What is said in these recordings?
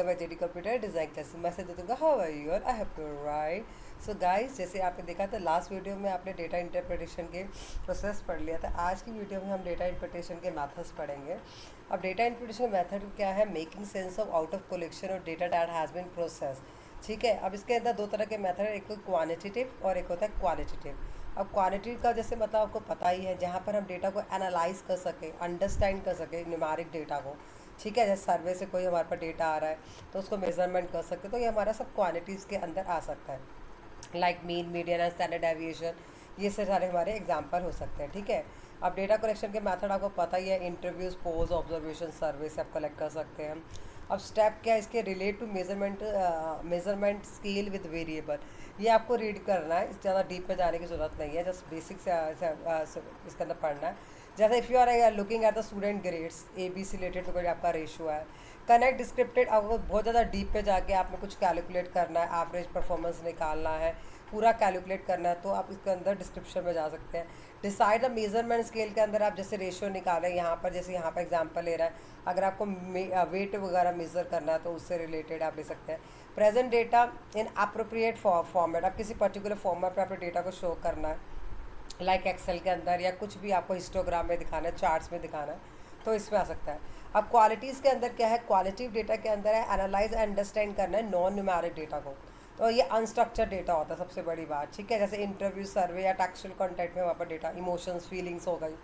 Welcome back JD computer design classes. मैं से दे दूँगा हाउ आर यू और I have to write. So guys, जैसे आपने देखा था लास्ट वीडियो में आपने डेटा इंटरप्रिटेशन के प्रोसेस पढ़ लिया था। आज की वीडियो में हम डेटा इंटरप्रिटेशन के मेथड्स पढ़ेंगे। अब डेटा इंटरप्रिटेशन का मेथड क्या है? Making sense of out of collection और data that has been process. ठीक है, अब इसके अंदर दो तरह के मेथड है, एक क्वान्टिटेटिव और एक होता है क्वालिटेटिव। अब क्वालिटी का जैसे मतलब आपको पता ही है, जहाँ पर हम डेटा को एनालाइज कर सके, अंडरस्टैंड कर सके न्यूमेरिक डेटा को। ठीक है, जैसे सर्वे से कोई हमारे पास डेटा आ रहा है तो उसको मेजरमेंट कर सकते हैं, तो ये हमारा सब क्वांटिटीज़ के अंदर आ सकता है। Like mean, median and standard deviation, ये से सारे हमारे एग्जांपल हो सकते हैं। ठीक है, अब डेटा कलेक्शन के मेथड आपको पता ही है, इंटरव्यूज़, पोल्स, ऑब्जर्वेशन, सर्वे से आप कलेक्ट कर सकते हैं। अब स्टेप क्या है इसके? Relate to measurement scale with variable. ये आपको रीड करना है, ज़्यादा डीप में जाने की ज़रूरत नहीं है, जस्ट बेसिक से इसके अंदर पढ़ना है। जैसे if you are looking at the student grades A B C related तो कोई आपका रेशियो है। कनेक्ट डिस्क्रिप्टेड, आपको बहुत ज़्यादा डीप पे जाके आपने कुछ कैलकुलेट करना है, एवरेज परफॉर्मेंस निकालना है, पूरा कैलकुलेट करना है, तो आप इसके अंदर डिस्क्रिप्शन में जा सकते हैं। डिसाइड द मेजरमेंट स्केल के अंदर आप जैसे रेशियो निकाल रहे हैं, यहाँ पर जैसे यहाँ पर एग्जांपल ले रहा है, अगर आपको वेट वगैरह मेज़र करना है तो उससे रिलेटेड आप ले सकते हैं। Present data in appropriate format, आप किसी पर्टिकुलर फॉर्मेट पर अपने डेटा को शो करना है, लाइक एक्सेल के अंदर, या कुछ भी आपको हिस्टोग्राम में दिखाना है, चार्ट्स में दिखाना है, तो इसमें आ सकता है। अब क्वालिटीज़ के अंदर क्या है? क्वालिटिव डेटा के अंदर है एनालाइज एंड अंडरस्टैंड करना है नॉन न्यूमेरिक डेटा को, तो ये अनस्ट्रक्चर्ड डेटा होता है सबसे बड़ी बात। ठीक है, जैसे इंटरव्यू, सर्वे या टेक्सचुअल कंटेंट में वहाँ पर डेटा, इमोशंस, फीलिंग्स हो गई,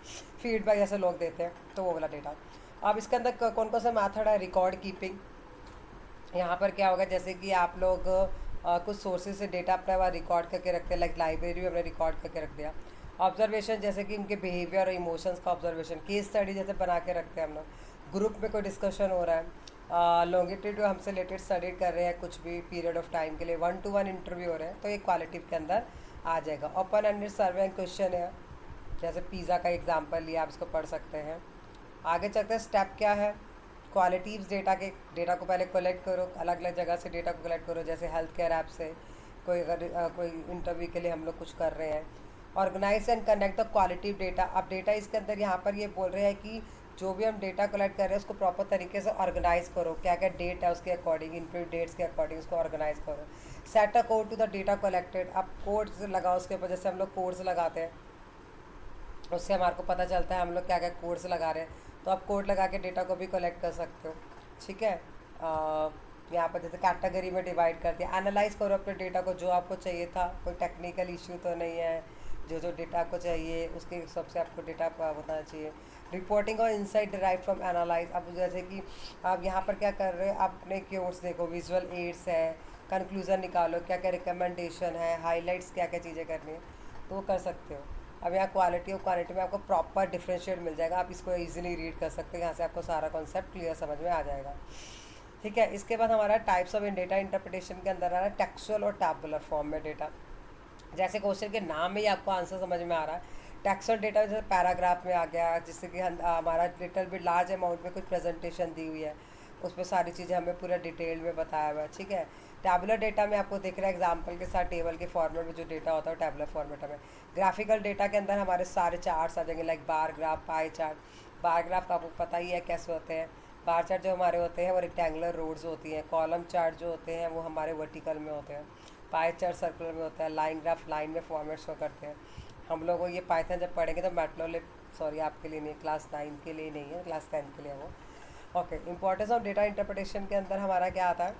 फीडबैक जैसे लोग देते हैं, तो वो वाला डेटा। अब इसके अंदर कौन कौन सा मैथड है? रिकॉर्ड कीपिंग, यहाँ पर क्या होगा, जैसे कि आप लोग कुछ सोर्सेज से डेटा अपना वहाँ रिकॉर्ड करके रखते हैं, लाइक लाइब्रेरी में हमने रिकॉर्ड करके रख दिया। ऑब्जर्वेशन, जैसे कि उनके बिहेवियर और इमोशंस का ऑब्जर्वेशन, केस स्टडी जैसे बना के रखते हैं हम लोग। ग्रुप में कोई डिस्कशन हो रहा है, लॉन्गिट्यूड हमसे रिलेटेड स्टडी कर रहे हैं कुछ भी पीरियड ऑफ टाइम के लिए, 1-to-1 इंटरव्यू हो रहे हैं, तो ये क्वालिटिव के अंदर आ जाएगा। Open ended survey and question है, जैसे पिज़्ज़ा का एग्जाम्पल लिया, आप इसको पढ़ सकते हैं। आगे चलते हैं, स्टेप क्या है? क्वालिटीज़ डेटा को पहले कलेक्ट करो, अलग अलग जगह से डेटा को कलेक्ट करो, जैसे हेल्थ केयर ऐप से कोई अगर कोई इंटरव्यू के लिए हम लोग कुछ कर रहे हैं। Organise and connect the quality data, अब डेटा इसके अंदर यहाँ पर ये बोल रहे हैं कि जो भी हम डेटा कलेक्ट कर रहे हैं उसको प्रॉपर तरीके से ऑर्गेनाइज करो, क्या क्या डेट है उसके अकॉर्डिंग, इनपुट डेट्स के अकॉर्डिंग उसको ऑर्गेनाइज करो। Set a code to the data collected, अब कोड्स लगाओ उसके ऊपर, जैसे हम लोग कोड्स लगाते हैं, उससे हमारे को पता चलता है हम लोग क्या क्या कोड्स लगा रहे हैं, तो आप कोड लगा के डेटा को भी कलेक्ट कर सकते हो। ठीक है, यहाँ पर जैसे कैटेगरी में डिवाइड कर दिया। एनालाइज करो अपने डेटा को, जो आपको चाहिए था, कोई टेक्निकल इश्यू तो नहीं है, जो जो डेटा आपको चाहिए उसके हिसाब से आपको डेटा बताना चाहिए। रिपोर्टिंग और इनसाइट डिराइव फ्रॉम एनालाइज, अब जैसे कि आप यहाँ पर क्या कर रहे हो, अपने कीवर्ड्स देखो, विजुअल एड्स है, कंक्लूजन निकालो, क्या क्या रिकमेंडेशन है, हाईलाइट्स क्या क्या चीज़ें करनी है, तो वो कर सकते हो। अब यहाँ क्वालिटी और क्वांटिटी में आपको प्रॉपर डिफरेंशिएट मिल जाएगा, आप इसको इजीली रीड कर सकते हैं, यहाँ से आपको सारा कॉन्सेप्ट क्लियर समझ में आ जाएगा। ठीक है, इसके बाद हमारा types of in data interpretation के अंदर आ रहा है टेक्सचुअल और टैबुलर फॉर्म में डेटा। जैसे क्वेश्चन के नाम में ही आपको आंसर समझ में आ रहा है। टेक्सचुअल डेटा जैसे पैराग्राफ में आ गया, जिससे कि हमारा लिटिल बिट लार्ज अमाउंट में कुछ प्रेजेंटेशन दी हुई है, उस पर सारी चीज़ें हमें पूरा डिटेल में बताया हुआ है। ठीक है, टैबुलर डेटा में आपको दिख रहा है एग्जाम्पल के साथ टेबल के फॉर्मेट में जो डेटा होता है वो टैबुलर फॉर्मेट में। ग्राफिकल डेटा के अंदर हमारे सारे चार्ट्स आ जाएंगे, like bar graph, pie chart. Bar graph का आपको पता ही है कैसे होते हैं। बार चार्ट जो हमारे होते हैं वो रेक्टेंगुलर रोड्स होती हैं, कॉलम चार्ट जो होते हैं वो हमारे वर्टिकल में होते हैं, पाई चार्ट सर्कुलर में होता है, लाइन ग्राफ लाइन में फॉर्मेट शो करते हैं। हम लोग ये पाइथन जब पढ़ेंगे तो मैटप्लॉट, सॉरी आपके लिए नहीं, क्लास 9 के लिए नहीं है, क्लास 10 के लिए है वो। Okay, importance of data interpretation के अंदर हमारा क्या आता है?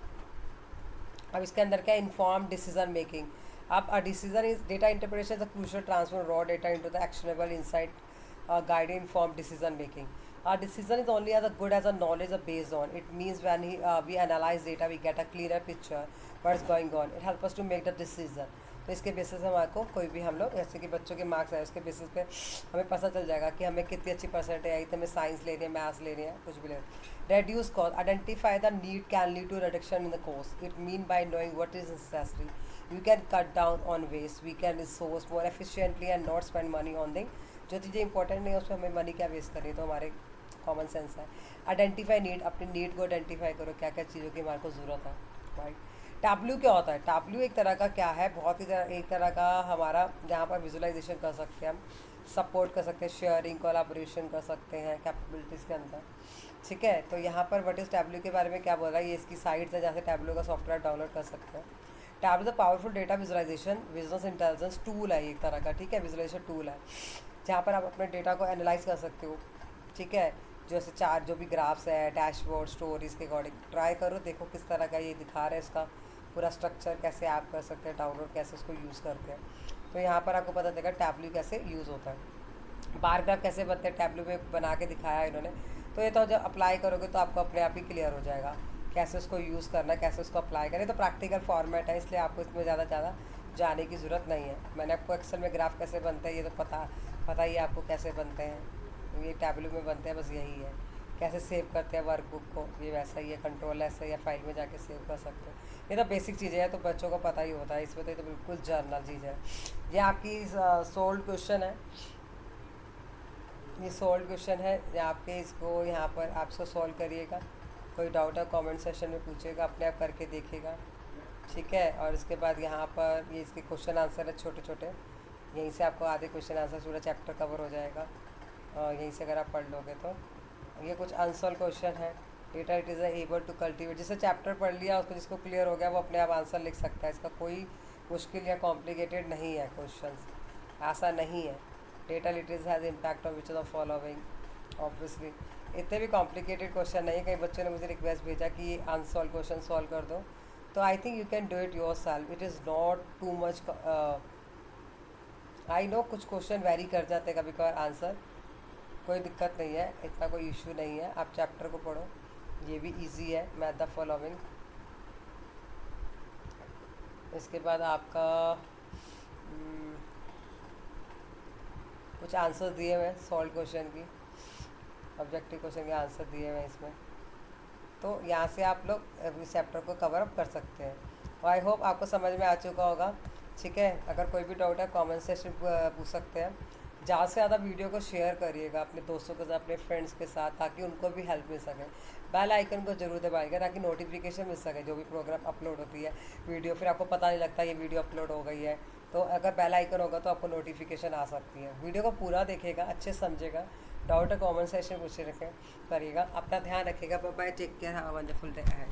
अब इसके अंदर क्या, इन्फॉर्म डिसीजन मेकिंग। अब a decision is data interpretation is the crucial transfer raw data into the actionable insight guide informed decision making. Our decision is only as good as our knowledge is based on. It means when we analyze data, we get a clearer picture what's going on. It helps us to make the decision. तो इसके basis पे हमारे को कोई भी हम लोग, जैसे कि बच्चों के मार्क्स आए उसके बेसिस पे हमें पता चल जाएगा कि हमें कितनी अच्छी परसेंटेज आई, तो हमें साइंस लेनी है, मैथ्स लेनी है, कुछ भी लेना। Reduce cost, identify the need can lead to reduction in the cost. It mean by knowing what is necessary we can cut down on waste, we can resource more efficiently and not spend money on thing जो चीज़ें important नहीं है उसमें हमें money क्या waste करनी, तो हमारे कॉमन सेंस है। आइडेंटिफाई नीड, अपनी नीड को आइडेंटिफाई करो, क्या क्या चीज़ों की हमारे को ज़रूरत है, राइट। टैब्लू क्या होता है? टैब्लू एक तरह का क्या है, बहुत ही एक तरह का हमारा, जहाँ पर विजुअलाइजेशन कर सकते हैं हम, सपोर्ट कर सकते हैं, शेयरिंग कोलैबोरेशन कर सकते हैं कैपेबिलिटीज़ के अंदर। ठीक है, तो यहाँ पर व्हाट इज़ टैब्लू के बारे में क्या बोल रहा है, ये इसकी साइट्स है जहाँ से टैब्लू का सॉफ्टवेयर डाउनलोड कर सकते हैं। Tableau the powerful data visualisation business intelligence tool है एक तरह का, ठीक है, विजुअलाइजेशन टूल है जहाँ पर आप अपने डेटा को एनालाइज कर सकते हो। ठीक है, जैसे चार जो भी ग्राफ्स है, डैशबोर्ड, स्टोरीज के अकॉर्डिंग ट्राई करो, देखो किस तरह का ये दिखा रहा है, इसका पूरा स्ट्रक्चर कैसे आप कर सकते हैं, डाउनलोड कैसे उसको यूज़ करते हैं। तो यहाँ पर आपको पता चलेगा टैब्लू कैसे यूज़ होता है, बार ग्राफ कैसे बनते हैं, टैब्लू में बना के दिखाया है इन्होंने। तो ये तो जब अप्लाई करोगे तो आपको अपने आप ही क्लियर हो जाएगा कैसे उसको यूज़ करना है, कैसे उसको अप्लाई करें। तो प्रैक्टिकल फॉर्मेट है, इसलिए आपको इसमें ज़्यादा जाने की ज़रूरत नहीं है। मैंने आपको एक्सेल में ग्राफ कैसे बनते हैं ये तो पता ही है आपको कैसे बनते हैं, ये टैब्लू में बनते हैं, बस यही है। कैसे सेव करते हैं वर्कबुक को, ये वैसा ही है, कंट्रोल ऐसे या फाइल में जाके सेव कर सकते हैं। ये तो बेसिक चीज़ें हैं, तो बच्चों को पता ही होता है, इसमें तो ये तो बिल्कुल जर्नल चीज़ है। ये आपकी सोल्ड क्वेश्चन है, ये सोल्व क्वेश्चन है, आपके इसको यहाँ पर आप इसको सॉल्व करिएगा। कोई डाउट है कमेंट सेक्शन में पूछेगा, अपने आप करके देखेगा। ठीक है, और इसके बाद यहाँ पर ये इसके क्वेश्चन आंसर है छोटे छोटे, यहीं से आपको आधे क्वेश्चन आंसर पूरा चैप्टर कवर हो जाएगा, और यहीं से अगर आप पढ़ लोगे तो। ये कुछ अनसॉल्व क्वेश्चन है। Data it is able to cultivate, जिससे चैप्टर पढ़ लिया उसको, जिसको क्लियर हो गया वो अपने आप आंसर लिख सकता है। इसका कोई मुश्किल या कॉम्प्लिकेटेड नहीं है, क्वेश्चन ऐसा नहीं है। Data literacy has impact on which of the following, obviously इतने भी कॉम्प्लिकेटेड क्वेश्चन नहीं। कई बच्चों ने मुझे रिक्वेस्ट भेजा कि ये अनसॉल्व क्वेश्चन सॉल्व कर दो, तो I think you can do it your self, it is not too much. I know कुछ क्वेश्चन वेरी कर जाते हैं कभी कभार आंसर, कोई दिक्कत नहीं है, इतना कोई इशू नहीं है। आप चैप्टर को पढ़ो, ये भी इजी है, मैथ द फॉलोइंग। इसके बाद आपका कुछ आंसर दिए हुए हैं सॉल्व क्वेश्चन की, ऑब्जेक्टिव क्वेश्चन के आंसर दिए हुए हैं इसमें, तो यहाँ से आप लोग इस चैप्टर को कवर अप कर सकते हैं। और आई होप आपको समझ में आ चुका होगा। ठीक है, अगर कोई भी डाउट है कमेंट सेक्शन पूछ सकते हैं। ज़्यादा से ज़्यादा वीडियो को शेयर करिएगा अपने दोस्तों के साथ, अपने फ्रेंड्स के साथ, ताकि उनको भी हेल्प मिल सके। बेल आइकन को जरूर दबाइएगा ताकि नोटिफिकेशन मिल सके जो भी प्रोग्राम अपलोड होती है वीडियो, फिर आपको पता नहीं लगता ये वीडियो अपलोड हो गई है। तो अगर बेल आइकन होगा तो आपको नोटिफिकेशन आ सकती है। वीडियो को पूरा देखेगा, अच्छे समझेगा, डाउट है कमेंट सेक्शन पूछे रखें करिएगा। अपना ध्यान रखिएगा। Bye bye, take care, have a wonderful day ahead.